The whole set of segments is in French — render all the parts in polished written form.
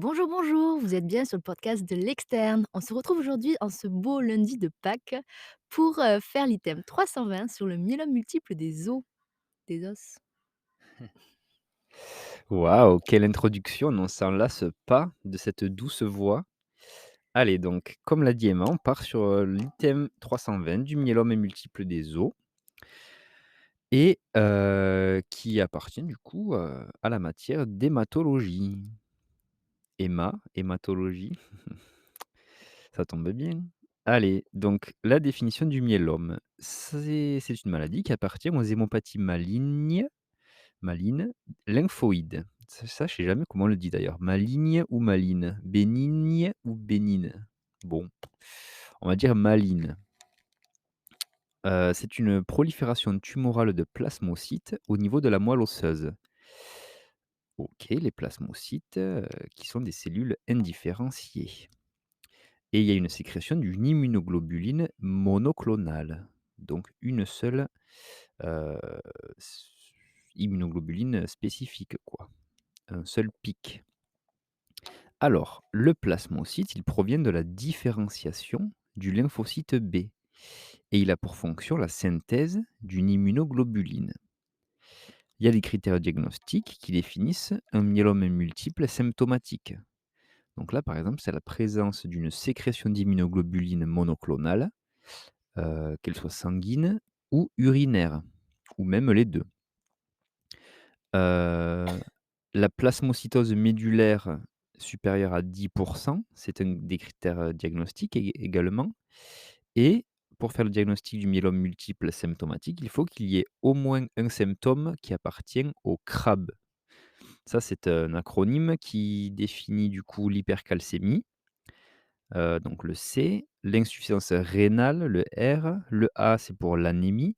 Bonjour, bonjour, vous êtes bien sur le podcast de l'externe. On se retrouve aujourd'hui en ce beau lundi de Pâques pour faire l'item 320 sur le myélome multiple des os, des os. Waouh, quelle introduction, on ne s'en lasse pas de cette douce voix. Allez donc, comme l'a dit Emma, on part sur, l'item 320 du myélome multiple des os et qui appartient du coup, à la matière d'hématologie. Hématologie, ça tombe bien. Allez, donc la définition du myélome, c'est une maladie qui appartient aux hémopathies malignes, lymphoïdes. Ça, je sais jamais comment on le dit d'ailleurs. Maligne ou maline? Bénigne ou bénigne? Bon, on va dire maligne. C'est une prolifération tumorale de plasmocytes au niveau de la moelle osseuse. OK, les plasmocytes, qui sont des cellules indifférenciées et il y a une sécrétion d'une immunoglobuline monoclonale. Donc une seule, heu, s immunoglobuline spécifique quoi, un seul pic. Alors, le plasmocyte, il provient de la différenciation du lymphocyte B et il a pour fonction la synthèse d'une immunoglobuline. Il y a des critères diagnostiques qui définissent un myélome multiple symptomatique. Donc là, par exemple, c'est la présence d'une sécrétion d'immunoglobuline monoclonale, qu'elle soit sanguine ou urinaire, ou même les deux. Heu, la plasmocytose médullaire supérieure à 10, c'est un des critères, diagnostiques également et pour faire le diagnostic du myélome multiple symptomatique, il faut qu'il y ait au moins un symptôme qui appartient au CRAB. Ça, c'est un acronyme qui définit du coup l'hypercalcémie, donc le C, l'insuffisance rénale, le R, le A, c'est pour l'anémie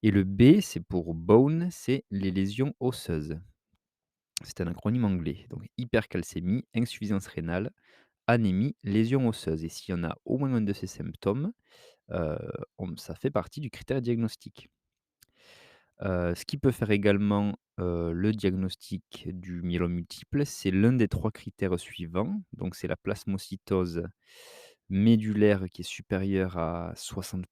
et le B, c'est pour bone, c'est les lésions osseuses. C'est un acronyme anglais, donc hypercalcémie, insuffisance rénale, anémie, lésion osseuse et s'il y en a au moins un de ces symptômes, heu, ça fait partie du critère diagnostique. Ce qui peut faire également, le diagnostic du myélome multiple, c'est l'un des 3 critères suivants. Donc c'est la plasmocytose médullaire qui est supérieure à 60,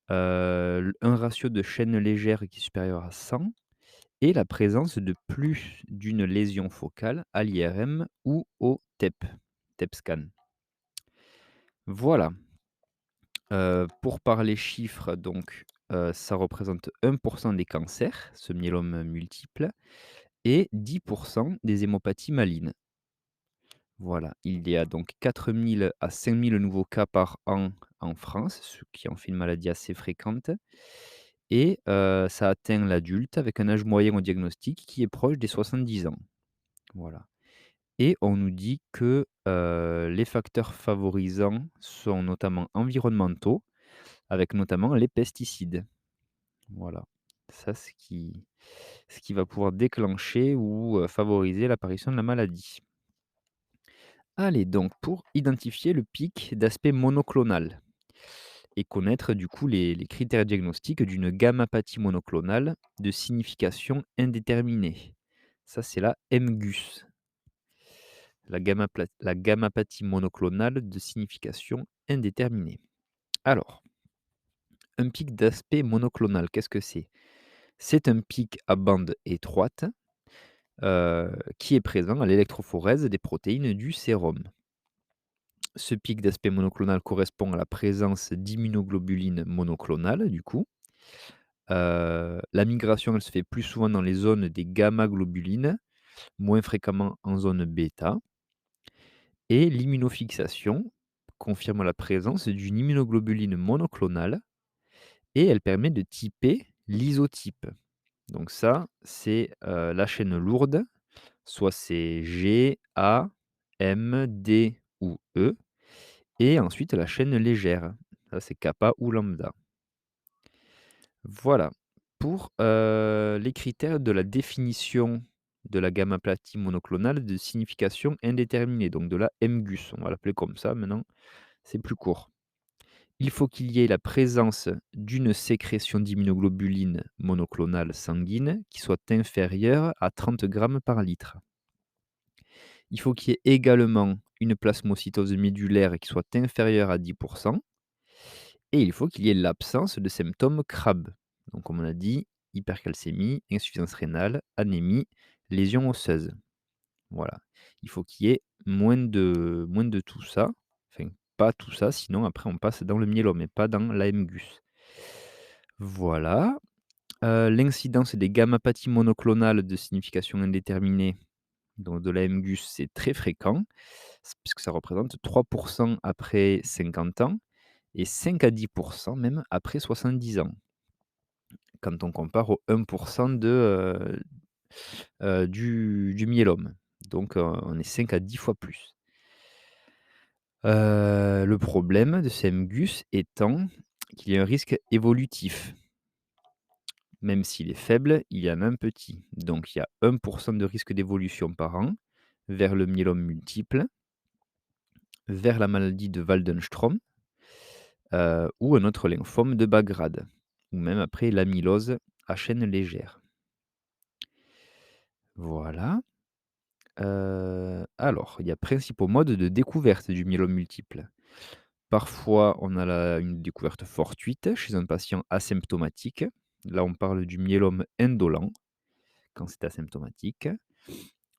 un ratio de chaînes légères qui est supérieur à 100 et la présence de plus d'une lésion focale à l'IRM ou au TEP scan. Voilà, pour parler chiffres donc, ça représente 1 des cancers, ce myélome multiple et 10 des hémopathies malignes. Voilà, il y a donc 4 000 à 5 000 nouveaux cas par an en France, ce qui en fait une maladie assez fréquente et ça atteint l'adulte avec un âge moyen au diagnostic qui est proche des 70 ans. Voilà. Et on nous dit que, les facteurs favorisants sont notamment environnementaux, avec notamment les pesticides. Voilà. Ça, ce qui va pouvoir déclencher ou, favoriser l'apparition de la maladie. Allez donc pour identifier le pic d'aspect monoclonal et connaître du coup les critères diagnostiques d'une gammapathie monoclonale de signification indéterminée. Ça, c'est la MGUS. La gammapathie monoclonale de signification indéterminée. Alors, un pic d'aspect monoclonal, qu'est-ce que c'est? C'est un pic à bande étroite, qui est présent à l'électrophorèse des protéines du sérum. Ce pic d'aspect monoclonal correspond à la présence d'immunoglobulines monoclonales, du coup. La migration, elle se fait plus souvent dans les zones des gamma-globulines, moins fréquemment en zone bêta. Et l'immunofixation confirme la présence d'une immunoglobuline monoclonale et elle permet de typer l'isotype. Donc ça, c'est, la chaîne lourde, soit c'est G, A, M, D ou E et ensuite la chaîne légère, ça c'est kappa ou lambda. Voilà pour, les critères de la définition de la gammaplatie monoclonale de signification indéterminée, donc de la MGUS, on va l'appeler comme ça maintenant. C'est plus court. Il faut qu'il y ait la présence d'une sécrétion d'immunoglobulines monoclonales sanguines qui soit inférieure à 30 grammes par litre. Il faut qu'il y ait également une plasmocytose médullaire qui soit inférieure à 10, et il faut qu'il y ait l'absence de symptômes CRAB. Donc comme on a dit, hypercalcémie, insuffisance rénale, anémie, lésion osseuse. Voilà. Il faut qu'il y ait moins de tout ça, enfin pas tout ça, sinon après on passe dans le myélome et pas dans l'AMGUS. Voilà. L'incidence des gammapathies monoclonales de signification indéterminée, donc de l'AMGUS, c'est très fréquent, puisque ça représente 3 après 50 ans et 5 à 10 même après 70 ans, quand on compare au 1 du myélome. Donc on est 5 à 10 fois plus. Le problème de ces MGUS étant qu'il y a un risque évolutif. Même s'il est faible, il y en a un petit. Donc il y a 1 de risque d'évolution par an vers le myélome multiple, vers la maladie de Waldenstrom, ou un autre lymphome de bas grade, ou même après l'amylose à chaîne légère. Voilà. Alors, il y a principaux modes de découverte du myélome multiple. Parfois, on a une découverte fortuite chez un patient asymptomatique. Là, on parle du myélome indolent quand c'est asymptomatique.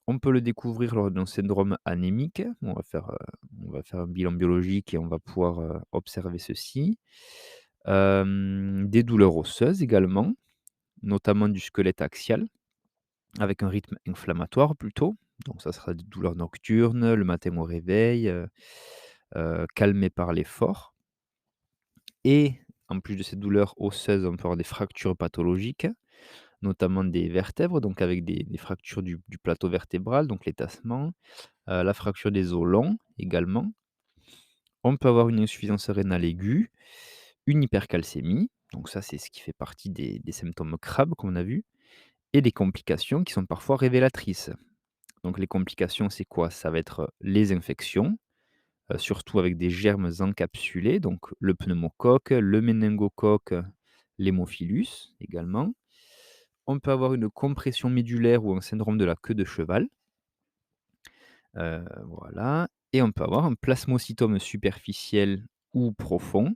On peut le découvrir lors d'un syndrome anémique. On va faire un bilan biologique et on va pouvoir observer ceci. Des douleurs osseuses également, notamment du squelette axial, avec un rythme inflammatoire plutôt. Donc ça sera des douleurs nocturnes, le matin au réveil, calmées par l'effort. Et en plus de ces douleurs osseuses, on peut avoir des fractures pathologiques, notamment des vertèbres, donc avec des fractures du plateau vertébral, donc les tassements, la fracture des os longs également. On peut avoir une insuffisance rénale aiguë, une hypercalcémie, donc ça c'est ce qui fait partie des symptômes CRAB qu'on a vu, et des complications qui sont parfois révélatrices. Donc les complications, c'est quoi? Ça va être les infections, surtout avec des germes encapsulés, donc le pneumocoque, le méningocoque, l'hémophilus également. On peut avoir une compression médulaire ou un syndrome de la queue de cheval, voilà, et on peut avoir un plasmocytome superficiel ou profond.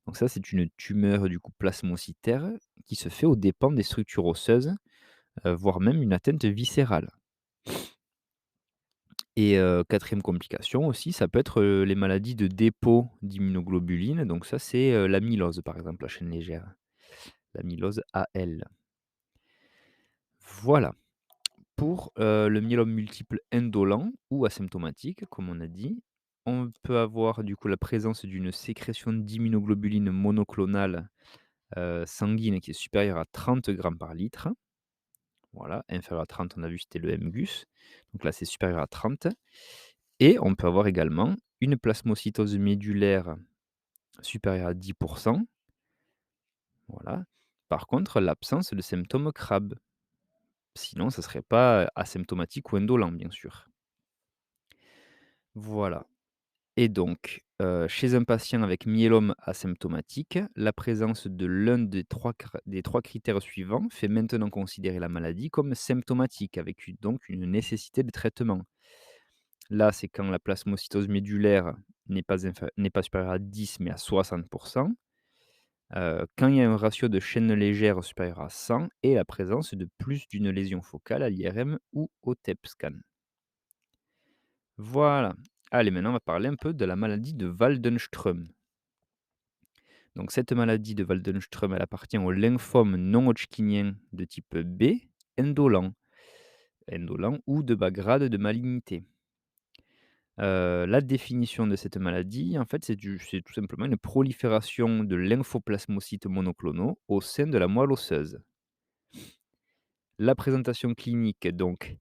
Donc ça, c'est une tumeur du coup plasmocytaire qui se fait aux dépens des structures osseuses, voire même une atteinte viscérale. Et 4e complication aussi, ça peut être, les maladies de dépôt d'immunoglobulines. Donc ça, c'est, l'amylose, par exemple, la chaîne légère, l'amylose AL. Voilà pour, le myélome multiple indolent ou asymptomatique, comme on a dit. On peut avoir du coup la présence d'une sécrétion d'immunoglobulines monoclonales, sanguines qui est supérieure à 30 grammes par litre. Voilà, inférieur à 30, on a vu, c'était le MGUS. Donc là, c'est supérieur à 30. Et on peut avoir également une plasmocytose médullaire supérieure à 10. Voilà. Par contre, l'absence de symptômes CRAB. Sinon, ça ne serait pas asymptomatique ou indolent, bien sûr. Voilà. Et donc, chez un patient avec myélome asymptomatique, la présence de l'un des trois critères suivants fait maintenant considérer la maladie comme symptomatique, avec donc une nécessité de traitement. Là, c'est quand la plasmocytose médullaire n'est pas supérieure à 10 mais à 60. Quand il y a un ratio de chaîne légère supérieur à 100 et la présence de plus d'une lésion focale à l'IRM ou au TEP scan. Voilà. Allez, maintenant on va parler un peu de la maladie de Waldenström. Donc cette maladie de Waldenström, elle appartient au lymphome non hodgkinien de type B, indolent, indolent ou de bas grade de malignité. La définition de cette maladie, en fait, c'est tout simplement une prolifération de lymphoplasmocytes monoclonaux au sein de la moelle osseuse. La présentation clinique donc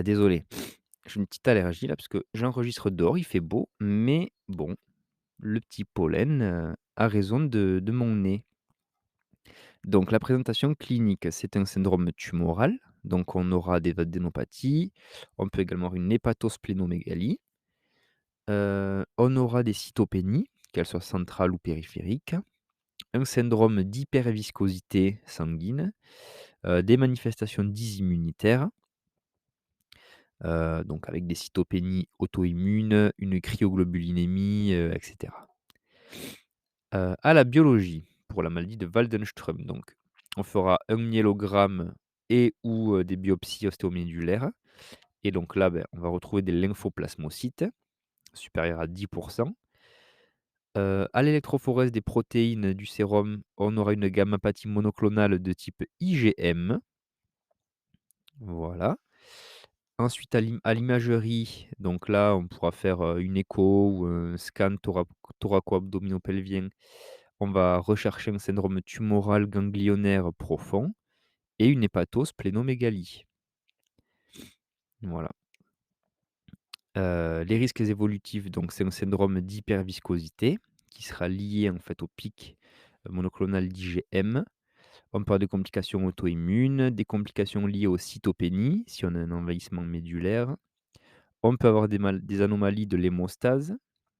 désolé, j'ai une petite allergie là parce que j'enregistre dehors, il fait beau, mais bon, le petit pollen, a raison de mon nez. Donc la présentation clinique, c'est un syndrome tumoral, donc on aura des adénopathies, on peut également avoir une hépatosplénomégalie. On aura des cytopénies, qu'elles soient centrales ou périphériques, un syndrome d'hyperviscosité sanguine, des manifestations dysimmunitaires, donc avec des cytopénies auto-immunes, une cryoglobulinémie, et cetera. À la biologie, pour la maladie de Waldenström donc, on fera un myélogramme et ou, des biopsies ostéomédulaires et donc là, on va retrouver des lymphoplasmocytes supérieurs à 10. À l'électrophorèse des protéines du sérum, on aura une gammapathie monoclonale de type IgM, voilà. Ensuite à l'imagerie, donc là, on pourra faire, une écho ou un scan thoraco-abdominopelvien. On va rechercher un syndrome tumoral ganglionnaire profond et une hépatosplénomégalie. Voilà. Les risques évolutifs, donc c'est un syndrome d'hyperviscosité qui sera lié en fait au pic, monoclonal d'IgM. On parle de complications auto-immunes, des complications liées aux cytopénies, si on a un envahissement médulaire. On peut avoir des anomalies de l'hémostase.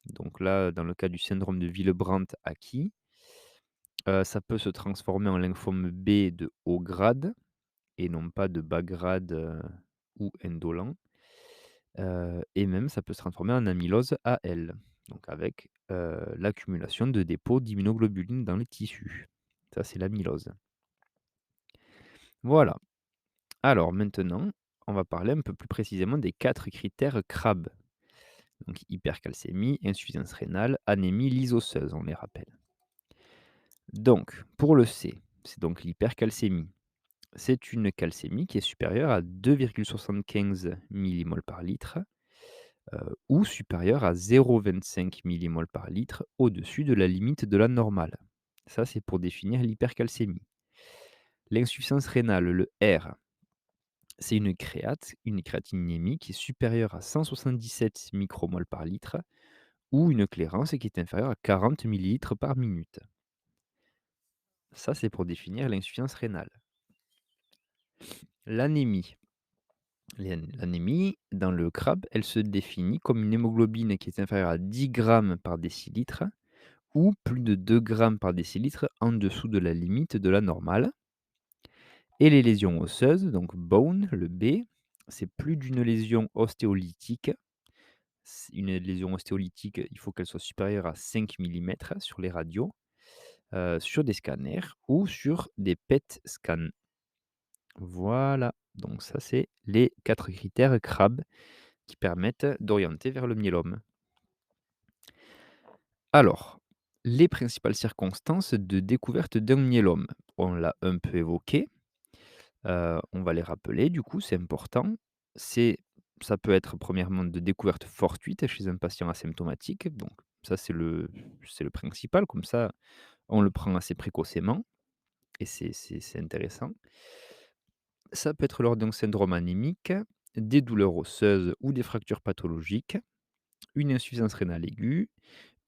Donc là, dans le cas du syndrome de Willebrand acquis, ça peut se transformer en lymphome B de haut grade et non pas de bas grade, ou indolent. Et même ça peut se transformer en amylose AL, donc avec, l'accumulation de dépôts d'immunoglobulines dans les tissus. Ça, c'est l'amylose. Voilà. Alors maintenant, on va parler un peu plus précisément des 4 critères CRAB. Donc hypercalcémie, insuffisance rénale, anémie, lyse osseuse, on les rappelle. Donc pour le C, c'est donc l'hypercalcémie. C'est une calcémie qui est supérieure à 2,75 millimoles par litre, ou supérieure à 0,25 millimoles par litre au-dessus de la limite de la normale. Ça, c'est pour définir l'hypercalcémie. L'insuffisance rénale, le R, c'est une créatininémie qui est supérieure à 177 micromoles par litre ou une clairance qui est inférieure à 40 millilitres par minute. Ça, c'est pour définir l'insuffisance rénale. L'anémie. L'anémie, dans le crabe, elle se définit comme une hémoglobine qui est inférieure à 10 grammes par décilitre ou plus de 2 grammes par décilitre en dessous de la limite de la normale. Et les lésions osseuses, donc bone, le B, c'est plus d'une lésion ostéolytique. Une lésion ostéolytique, il faut qu'elle soit supérieure à 5 millimètres sur les radios, sur des scanners ou sur des PET scans. Voilà, donc ça c'est les 4 critères CRAB qui permettent d'orienter vers le myélome. Alors, les principales circonstances de découverte d'un myélome, on l'a un peu évoqué, on va les rappeler du coup, c'est important. C'est Ça peut être premièrement de découverte fortuite chez un patient asymptomatique, donc ça c'est le principal, comme ça on le prend assez précocement et c'est intéressant. Ça peut être lors d'un syndrome anémique, des douleurs osseuses ou des fractures pathologiques, une insuffisance rénale aiguë,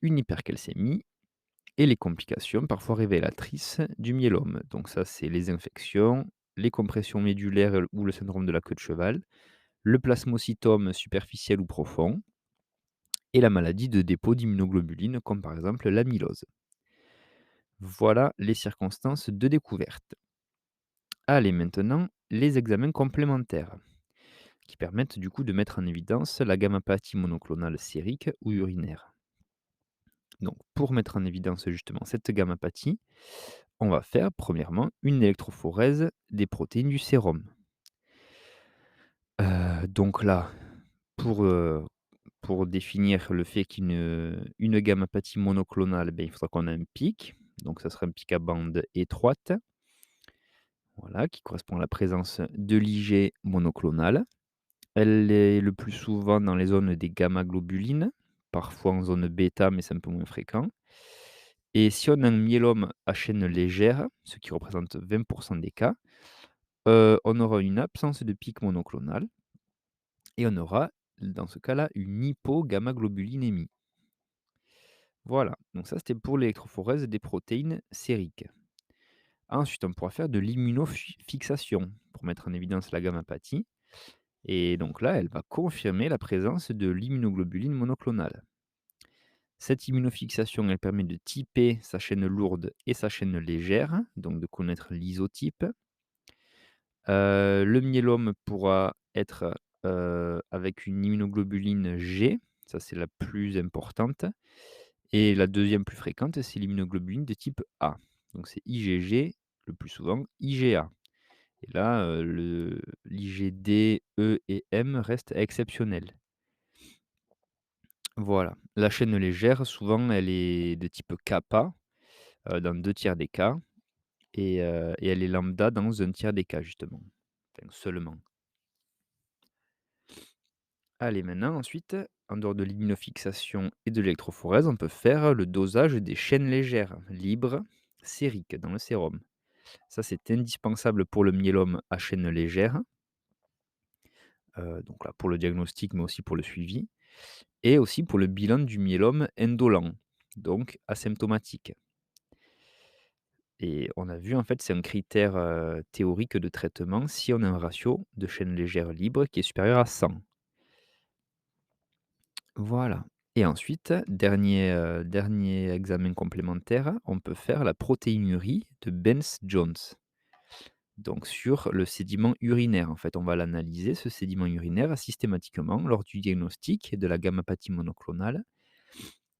une hypercalcémie et les complications parfois révélatrices du myélome. Donc ça, c'est les infections, les compressions médulaires ou le syndrome de la queue de cheval, le plasmocytome superficiel ou profond et la maladie de dépôt d'immunoglobulines comme par exemple l'amylose. Voilà les circonstances de découverte. Allez maintenant, les examens complémentaires qui permettent du coup de mettre en évidence la gammapathie monoclonale sérique ou urinaire. Donc pour mettre en évidence justement cette gammapathie, on va faire premièrement une électrophorèse des protéines du sérum. Donc là, pour, pour définir le fait qu'une gammapathie monoclonale, il faudra qu'on ait un pic, donc ça sera un pic à bande étroite, voilà, qui correspond à la présence de l'Ig monoclonale. Elle est le plus souvent dans les zones des gamma-globulines, parfois en zone bêta, mais c'est un peu moins fréquent. Et si on a un myélome à chaîne légère, ce qui représente 20 des cas, on aura une absence de pic monoclonal et on aura, dans ce cas-là, une hypogammaglobulinémie. Voilà, donc ça c'était pour l'électrophorèse des protéines sériques. Ensuite, on pourra faire de l'immunofixation pour mettre en évidence la gammapathie. Et donc là, elle va confirmer la présence de l'immunoglobuline monoclonale. Cette immunofixation, elle permet de typer sa chaîne lourde et sa chaîne légère, donc de connaître l'isotype. Le myélome pourra être, avec une immunoglobuline G, ça c'est la plus importante et la deuxième plus fréquente, c'est l'immunoglobuline de type A. Donc c'est IgG, le plus souvent IgA et là, le l'IgD, E et M restent exceptionnels. Voilà. La chaîne légère, souvent, elle est de type kappa, dans 2 tiers des cas et elle est lambda dans un tiers des cas, justement. Enfin, seulement. Allez, maintenant, ensuite, en dehors de l'immunofixation et de l'électrophorèse, on peut faire le dosage des chaînes légères, libres, sériques, dans le sérum. Ça, c'est indispensable pour le myélome à chaîne légère, donc là, pour le diagnostic, mais aussi pour le suivi et aussi pour le bilan du myélome indolent, donc asymptomatique. Et on a vu, en fait, c'est un critère, théorique de traitement si on a un ratio de chaînes légères libres qui est supérieur à 100. Voilà et ensuite, dernier examen complémentaire, on peut faire la protéinurie de Bence-Jones. Donc sur le sédiment urinaire, en fait, on va l'analyser, ce sédiment urinaire, systématiquement lors du diagnostic de la gammapathie monoclonale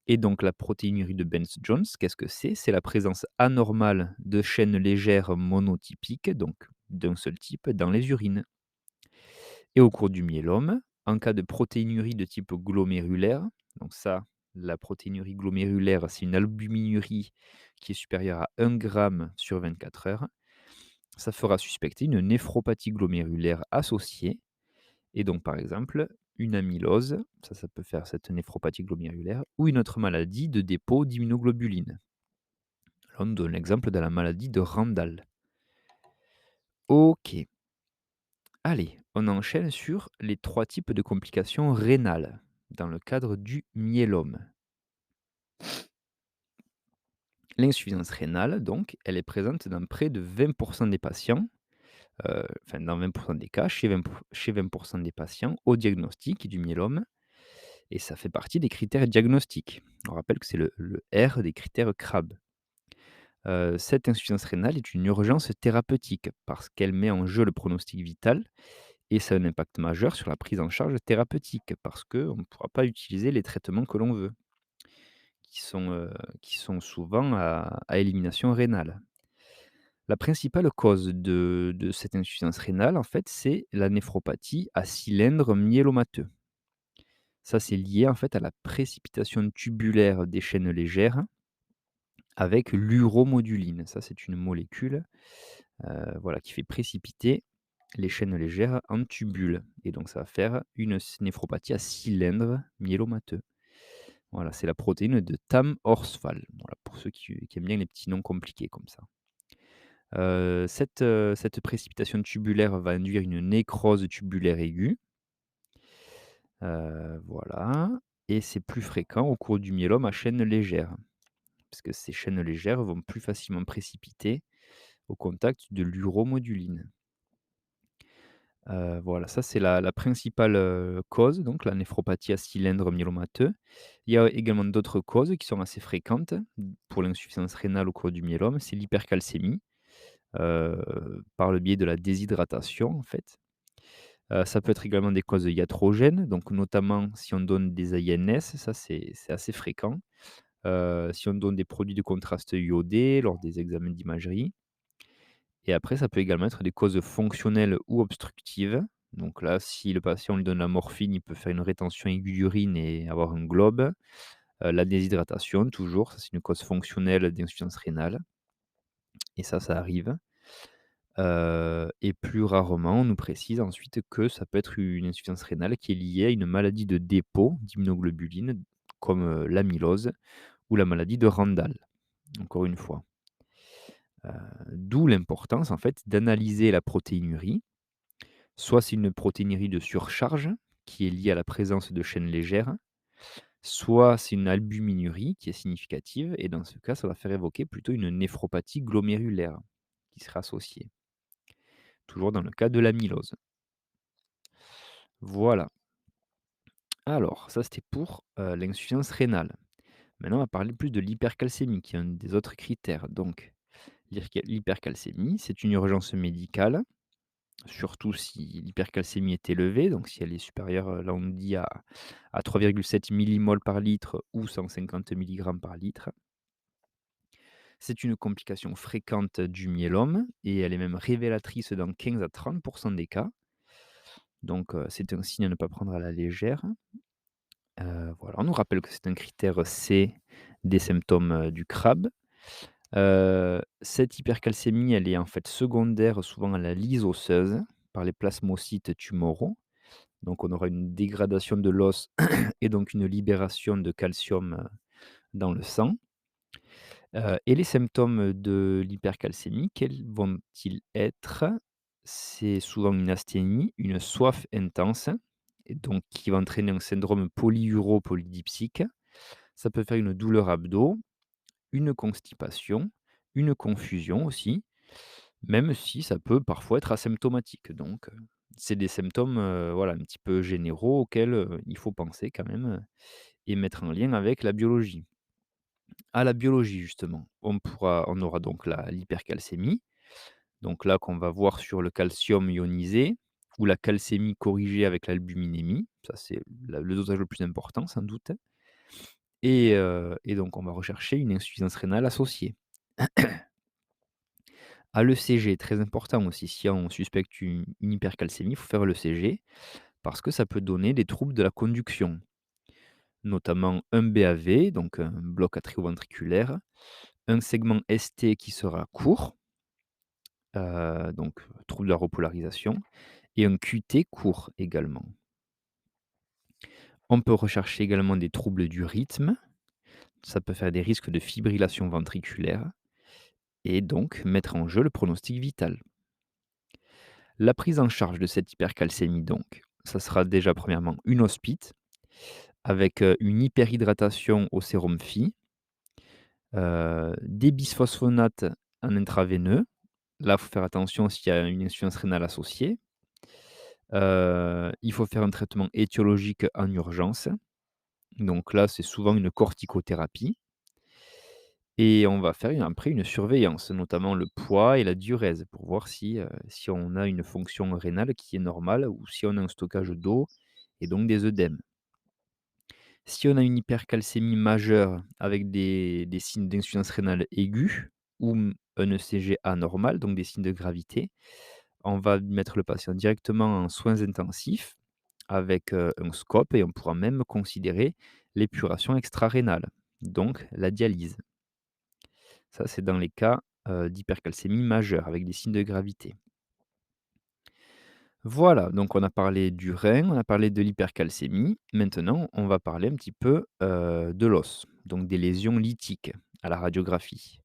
et donc la protéinurie de Bence-Jones, qu'est-ce que c'est? C'est la présence anormale de chaînes légères monotypiques, donc d'un seul type, dans les urines. Et au cours du myélome, en cas de protéinurie de type glomérulaire, donc ça, la protéinurie glomérulaire, c'est une albuminurie qui est supérieure à 1 gramme sur 24 heures, ça fera suspecter une néphropathie glomérulaire associée et donc par exemple une amylose, ça peut faire cette néphropathie glomérulaire ou une autre maladie de dépôt d'immunoglobulines. Là, on donne l'exemple de la maladie de Randall. OK. Allez, on enchaîne sur les 3 types de complications rénales dans le cadre du myélome. L'insuffisance rénale, donc, elle est présente dans près de 20 des patients, enfin dans 20 des cas, chez 20 des patients au diagnostic du myélome et ça fait partie des critères diagnostiques. On rappelle que c'est le R des critères CRAB. Cette insuffisance rénale est une urgence thérapeutique parce qu'elle met en jeu le pronostic vital et ça a un impact majeur sur la prise en charge thérapeutique parce qu'on ne pourra pas utiliser les traitements que l'on veut, qui sont, heu, qui sont souvent à élimination rénale. La principale cause de cette insuffisance rénale, en fait, c'est la néphropathie à cylindre myélomateux. Ça, c'est lié, en fait, à la précipitation tubulaire des chaînes légères avec l'uromoduline. Ça, c'est une molécule, voilà, qui fait précipiter les chaînes légères en tubules et donc ça va faire une néphropathie à cylindre myélomateux. Voilà, c'est la protéine de Tam-Horsfall, voilà, pour ceux qui aiment bien les petits noms compliqués comme ça. Cette précipitation tubulaire va induire une nécrose tubulaire aiguë, voilà et c'est plus fréquent au cours du myélome à chaîne légère, parce que ces chaînes légères vont plus facilement précipiter au contact de l'uromoduline. Voilà, ça c'est la principale, cause, donc la néphropathie à cylindre myélomateux. Il y a également d'autres causes qui sont assez fréquentes, pour l'insuffisance rénale au cours du myélome, c'est l'hypercalcémie, par le biais de la déshydratation, en fait. Ça peut être également des causes iatrogènes, donc notamment si on donne des INS, ça c'est assez fréquent. Si on donne des produits de contraste iodés lors des examens d'imagerie. Et après, ça peut également être des causes fonctionnelles ou obstructives. Donc là, si le patient lui donne la morphine, il peut faire une rétention aiguë d'urine et avoir un globe. La déshydratation, toujours, ça c'est une cause fonctionnelle d'insuffisance rénale et ça arrive. Et plus rarement, on nous précise ensuite que ça peut être une insuffisance rénale qui est liée à une maladie de dépôt d'immunoglobulines comme, l'amylose ou la maladie de Randall, encore une fois. Heu, D'où l'importance en fait d'analyser la protéinurie. Soit c'est une protéinurie de surcharge qui est liée à la présence de chaînes légères, soit c'est une albuminurie qui est significative et dans ce cas, ça va faire évoquer plutôt une néphropathie glomérulaire qui sera associée, toujours dans le cas de l'amylose. Voilà. Alors ça, c'était pour, l'insuffisance rénale. Maintenant, on va parler plus de l'hypercalcémie qui est un des autres critères. Donc l'hypercalcémie, c'est une urgence médicale surtout si l'hypercalcémie est élevée, donc si elle est supérieure, là on nous dit à 3,7 millimoles par litre ou 150 milligrammes par litre. C'est une complication fréquente du myélome et elle est même révélatrice dans 15 à 30 des cas. Donc, c'est un signe à ne pas prendre à la légère. Voilà, on nous rappelle que c'est un critère C des symptômes, du CRAB. Cette hypercalcémie, elle est en fait secondaire souvent à la lyse osseuse par les plasmocytes tumoraux. Donc on aura une dégradation de l'os et donc une libération de calcium, dans le sang. Et les symptômes de l'hypercalcémie, quels vont-ils être? C'est souvent une asthénie, une soif intense et donc qui va entraîner un syndrome polyuro-polydipsique. Ça peut faire une douleur abdos, une constipation, une confusion aussi, même si ça peut parfois être asymptomatique. Donc, c'est des symptômes, voilà, un petit peu généraux auxquels, il faut penser quand même, et mettre en lien avec la biologie. À la biologie justement, on aura donc la l'hypercalcémie, donc là qu'on va voir sur le calcium ionisé ou la calcémie corrigée avec l'albuminémie. Ça c'est le dosage le plus important sans doute et donc on va rechercher une insuffisance rénale associée. À l'ECG, très important aussi, si on suspecte une hypercalcémie, il faut faire l'ECG parce que ça peut donner des troubles de la conduction, notamment un BAV, donc un bloc atrioventriculaire, un segment ST qui sera court, donc trouble de la repolarisation et un QT court également. On peut rechercher également des troubles du rythme, ça peut faire des risques de fibrillation ventriculaire et donc mettre en jeu le pronostic vital. La prise en charge de cette hypercalcémie donc, ça sera déjà premièrement une hospite avec, une hyperhydratation au sérum Phi, des bisphosphonates en intraveineux. Là, il faut faire attention s'il y a une insuffisance rénale associée. Il faut faire un traitement étiologique en urgence. Donc là, c'est souvent une corticothérapie et on va faire après une surveillance, notamment le poids et la diurèse pour voir si on a une fonction rénale qui est normale ou si on a un stockage d'eau et donc des œdèmes. Si on a une hypercalcémie majeure avec des signes d'insuffisance rénale aiguë ou un ECG anormal, donc des signes de gravité, on va mettre le patient directement en soins intensifs avec, un scope et on pourra même considérer l'épuration extrarénale, donc la dialyse. Ça, c'est dans les cas, d'hypercalcémie majeure avec des signes de gravité. Voilà, donc on a parlé du rein, on a parlé de l'hypercalcémie. Maintenant, on va parler un petit peu, de l'os, donc des lésions lithiques à la radiographie.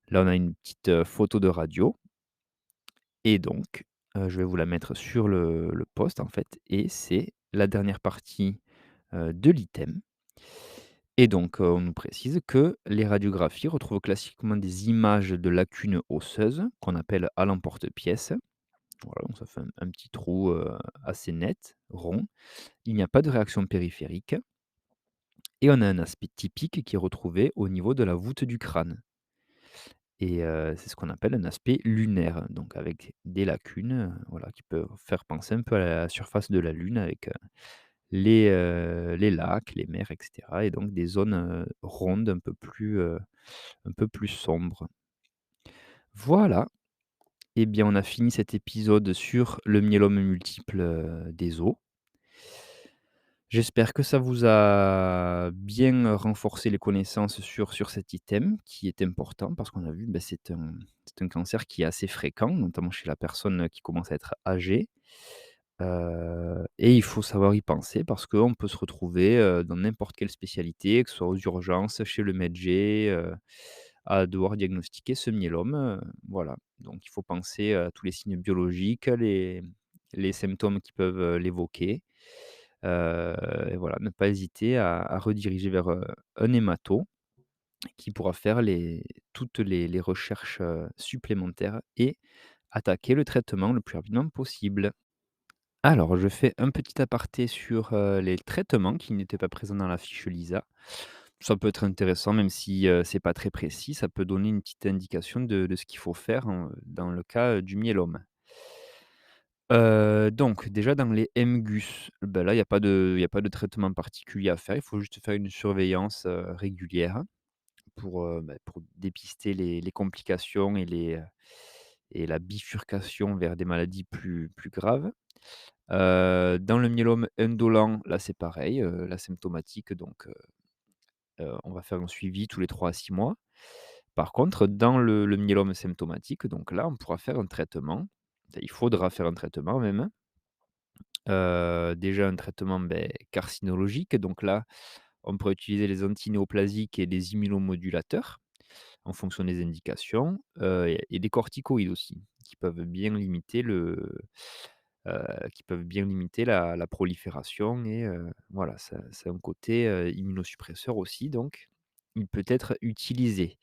Là, on a une petite, photo de radio et donc, je vais vous la mettre sur le post en fait et c'est la dernière partie, de l'item et donc, on nous précise que les radiographies retrouvent classiquement des images de lacunes osseuses qu'on appelle à l'emporte-pièce. Voilà, donc ça fait un petit trou, assez net, rond. Il n'y a pas de réaction périphérique et on a un aspect typique qui est retrouvé au niveau de la voûte du crâne et c'est ce qu'on appelle un aspect lunaire, donc avec des lacunes, voilà, qui peuvent faire penser un peu à la surface de la Lune avec, les lacs, les mers et cetera et donc des zones, rondes un peu plus sombres. Voilà, et bien, on a fini cet épisode sur le myélome multiple, des os. J'espère que ça vous a bien renforcé les connaissances sur cet item qui est important parce qu'on a vu, c'est un cancer qui est assez fréquent, notamment chez la personne qui commence à être âgée, et il faut savoir y penser parce qu'on peut se retrouver, dans n'importe quelle spécialité, que ce soit aux urgences, chez le médecin, à devoir diagnostiquer ce myélome, voilà. Donc il faut penser à tous les signes biologiques, les symptômes qui peuvent, l'évoquer. Et voilà, ne pas hésiter à rediriger vers, un hémato qui pourra faire toutes les recherches, supplémentaires et attaquer le traitement le plus rapidement possible. Alors, je fais un petit aparté sur, les traitements qui n'étaient pas présents dans la fiche LISA. Ça peut être intéressant même si, c'est pas très précis, ça peut donner une petite indication de ce qu'il faut faire dans le cas, du myélome. Donc déjà dans les MGUS, bah, là, il y a pas de traitement particulier à faire. Il faut juste faire une surveillance, régulière pour dépister les complications et la bifurcation vers des maladies plus graves. Dans le myélome indolent, là, c'est pareil, l'asymptomatique on va faire un suivi tous les 3 à 6 mois. Par contre, dans le myélome symptomatique, donc là, on pourra faire un traitement. Enfin, il faudra faire un traitement même. Déjà un traitement, carcinologique, donc là, on pourrait utiliser les antinéoplasiques et les immunomodulateurs en fonction des indications, et des corticoïdes aussi qui peuvent bien limiter la prolifération et voilà, ça c'est un côté, immunosuppresseur aussi donc il peut être utilisé.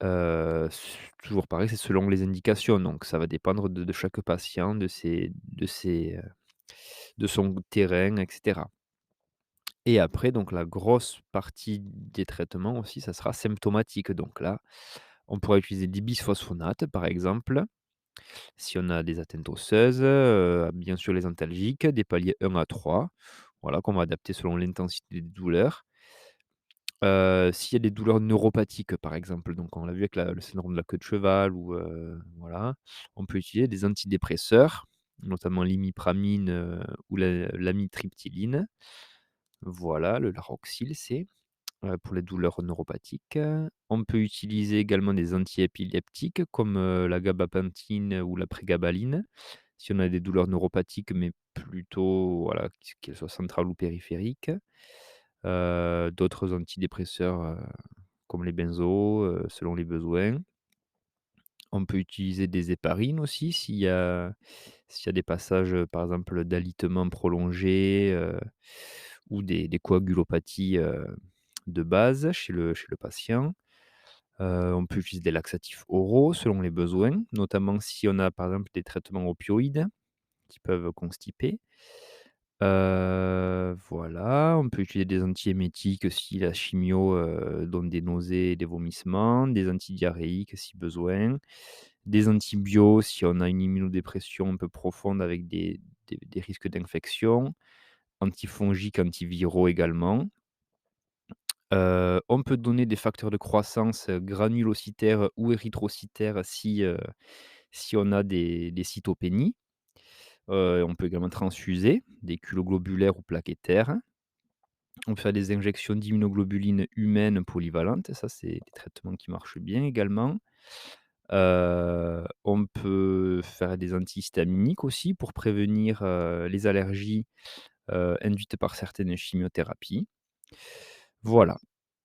S Toujours pareil, c'est selon les indications donc ça va dépendre de chaque patient, de son terrain et cetera. Et après donc la grosse partie des traitements aussi, ça sera symptomatique donc là, on pourra utiliser des bisphosphonates par exemple, si on a des atteintes osseuses, bien sûr les antalgiques, des paliers 1 à 3, voilà, qu'on va adapter selon l'intensité des douleurs. S'il y a des douleurs neuropathiques, par exemple, donc on l'a vu avec le syndrome de la queue de cheval ou voilà, on peut utiliser des antidépresseurs, notamment l'imipramine, ou l'amitriptyline. Voilà, le Laroxyl, pour les douleurs neuropathiques. On peut utiliser également des antiépileptiques comme, la gabapentine ou la prégabaline, si on a des douleurs neuropathiques, mais plutôt, voilà, qu'elles soient centrales ou périphériques. D'autres antidépresseurs, comme les benzos, selon les besoins. On peut utiliser des héparines aussi s'il y a des passages, par exemple d'alitement prolongé, ou des coagulopathies, de base chez le patient. On peut utiliser des laxatifs oraux selon les besoins, notamment si on a par exemple des traitements opioïdes qui peuvent constiper. Voilà, on peut utiliser des antiémétiques si la chimio, donne des nausées et des vomissements, des antidiarrhéiques si besoin, des antibiotiques si on a une immunodépression un peu profonde avec des risques d'infection, antifongiques, antiviraux également. On peut donner des facteurs de croissance, granulocytaires ou érythrocytaires si on a des cytopénies. On peut également transfuser des culoglobulaires ou plaquettaires. On peut faire des injections d'immunoglobulines humaines polyvalentes, ça c'est des traitements qui marchent bien également. On peut faire des antihistaminiques aussi pour prévenir, les allergies, induites par certaines chimiothérapies. Voilà.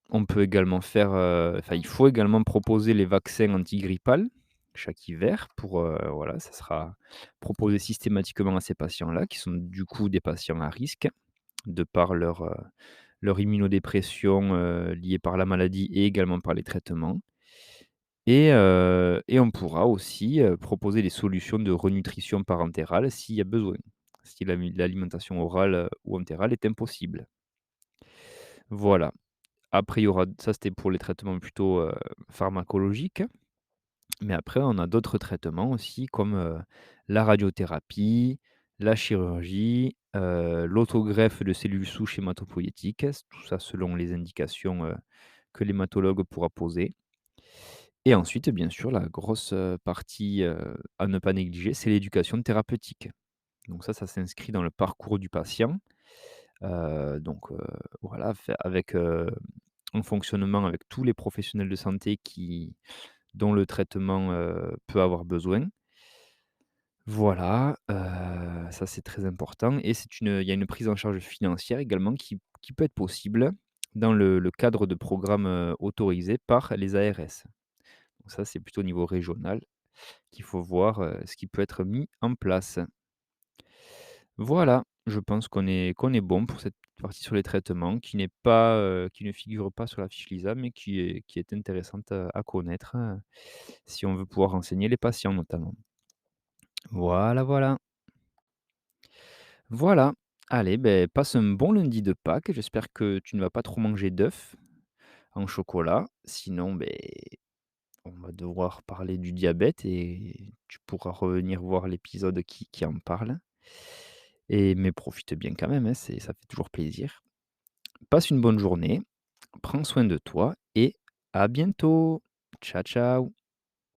On peut également faire, enfin, il faut également proposer les vaccins antigrippales chaque hiver voilà, ça sera proposé systématiquement à ces patients-là, qui sont du coup des patients à risque, de par leur immunodépression, liée par la maladie et également par les traitements et on pourra aussi, proposer des solutions de renutrition parentérale s'il y a besoin, si l'alimentation orale, ou entérale est impossible. Voilà. Après, il y aura ça, c'était pour les traitements plutôt, pharmacologiques, mais après on a d'autres traitements aussi comme, la radiothérapie, la chirurgie, l'autogreffe de cellules souches hématopoïétiques, tout ça selon les indications, que l'hématologue pourra poser et ensuite, bien sûr, la grosse, partie, à ne pas négliger, c'est l'éducation thérapeutique. Donc ça s'inscrit dans le parcours du patient, voilà, fait avec, un fonctionnement avec tous les professionnels de santé dont le traitement, peut avoir besoin. Voilà, ça c'est très important et il y a une prise en charge financière également qui peut être possible dans le cadre de programmes, autorisés par les ARS. Donc ça, c'est plutôt au niveau régional qu'il faut voir, ce qui peut être mis en place. Voilà, je pense qu'on est bon pour cette partie sur les traitements qui ne figure pas sur la fiche LISA, mais qui est intéressante, à connaître, si on veut pouvoir renseigner les patients notamment. Voilà, voilà. Voilà. Allez, ben passe un bon lundi de Pâques. J'espère que tu ne vas pas trop manger d'œufs en chocolat. Sinon, ben on va va devoir parler du diabète et tu pourras revenir voir l'épisode qui en parle mais profite bien quand même, hein, ça fait toujours plaisir. Passe une bonne journée, prends soin de toi et à bientôt. Ciao, ciao.